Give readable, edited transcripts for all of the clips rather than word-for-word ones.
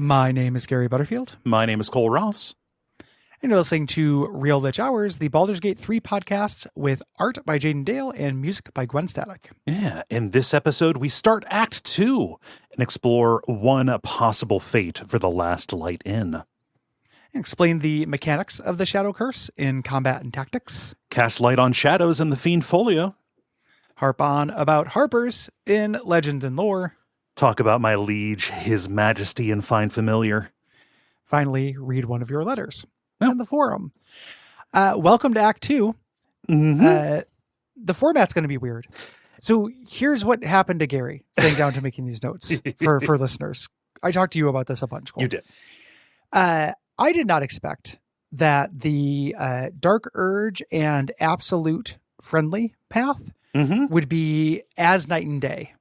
My name is Gary Butterfield. My name is Cole Ross. And you're listening to Real Lich Hours, the Baldur's Gate 3 podcast with art by Jaden Dale and music by Gwen Static. Yeah, in this episode, we start Act 2 and explore one possible fate for the last Light Inn. Explain the mechanics of the Shadow Curse in combat and tactics. Cast light on shadows in the Fiend Folio. Harp on about Harpers in Legends and Lore. Talk about my liege, His Majesty and Fine Familiar. Finally, read one of your letters in the forum. Welcome to Act 2. Mm-hmm. The format's going to be weird. So here's what happened to Gary sitting down to making these notes for listeners. I talked to you about this a bunch, Cole. You did. I did not expect that the Dark Urge and Absolute Friendly path would be as night and day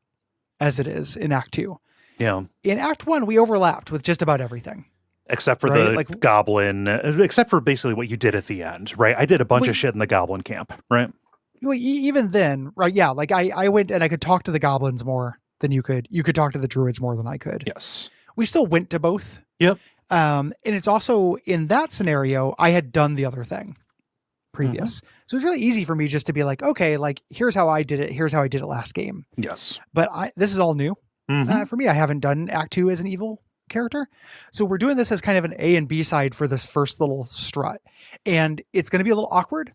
as it is in Act 2. Yeah. In Act 1, we overlapped with just about everything. Except for the goblin, except for basically what you did at the end, right? I did a bunch of shit in the goblin camp, right? Well, even then, right? Yeah, like I went and I could talk to the goblins more than you could. You could talk to the druids more than I could. Yes. We still went to both. Yep. And it's also, in that scenario, I had done the other thing previous. So it's really easy for me just to be like, okay, like, here's how I did it. Here's how I did it last game. Yes. But this is all new. For me, I haven't done Act 2 as an evil character. So we're doing this as kind of an A and B side for this first little strut. And it's going to be a little awkward.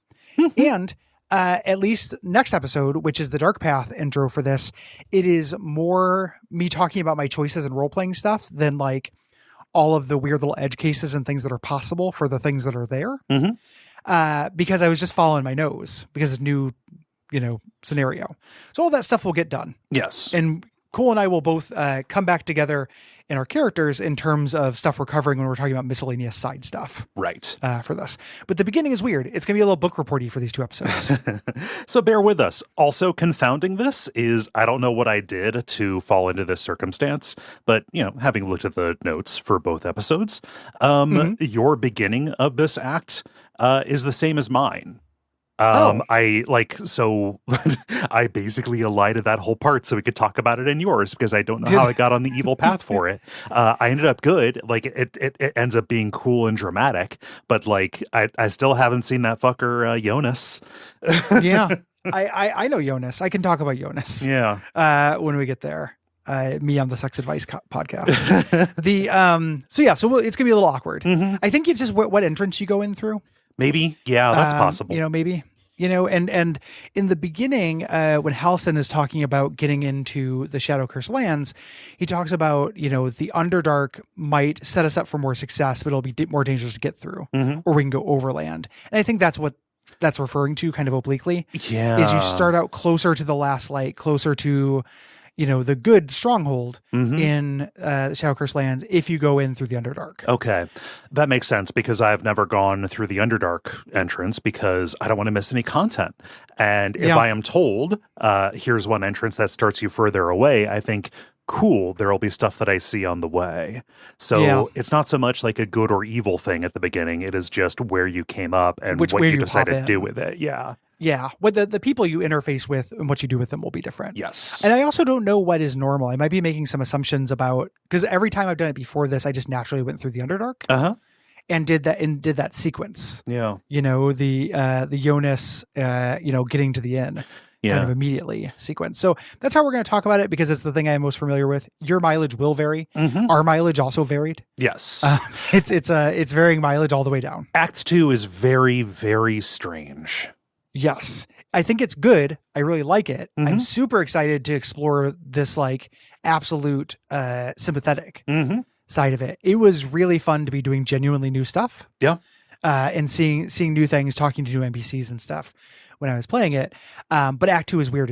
And at least next episode, which is the Dark Path intro for this, it is more me talking about my choices and role-playing stuff than like all of the weird little edge cases and things that are possible for the things that are there. Because I was just following my nose because it's new, scenario. So all that stuff will get done. Yes. And Cole and I will both come back together in our characters in terms of stuff we're covering when we're talking about miscellaneous side stuff. Right. For this. But the beginning is weird. It's going to be a little book reporty for these two episodes. So bear with us. Also confounding this is I don't know what I did to fall into this circumstance, but, having looked at the notes for both episodes, your beginning of this act is the same as mine. I basically elided that whole part so we could talk about it in yours because I don't know how I got on the evil path for it. I ended up good. Like it ends up being cool and dramatic, but like I still haven't seen that fucker Jonas. Yeah, I know Jonas. I can talk about Jonas. Yeah. When we get there. Me on the Sex Advice podcast. So it's gonna be a little awkward. I think it's just what entrance you go in through. Maybe. Yeah, that's possible. Maybe. And in the beginning, when Halson is talking about getting into the Shadow Curse lands, he talks about, the Underdark might set us up for more success, but it'll be more dangerous to get through, or we can go overland. And I think that's what that's referring to kind of obliquely. Yeah. Is you start out closer to the Last Light, closer to the good stronghold in the Shadow Curse lands if you go in through the Underdark. Okay. That makes sense because I've never gone through the Underdark entrance because I don't want to miss any content. And if I am told, here's one entrance that starts you further away, I think, cool, there'll be stuff that I see on the way. So it's not so much like a good or evil thing at the beginning. It is just where you came up and what you decided to do with it. Yeah. Yeah, what the people you interface with and what you do with them will be different. Yes. And I also don't know what is normal. I might be making some assumptions about, because every time I've done it before this, I just naturally went through the Underdark and did that sequence. Yeah. The Jonas, getting to the inn kind of immediately sequence. So that's how we're going to talk about it because it's the thing I'm most familiar with. Your mileage will vary. Our mileage also varied. Yes. It's varying mileage all the way down. Act 2 is very, very strange. Yes. I think it's good. I really like it. I'm super excited to explore this like absolute sympathetic side of it. It was really fun to be doing genuinely new stuff. Yeah. And seeing new things, talking to new NPCs and stuff when I was playing it. But Act 2 is weird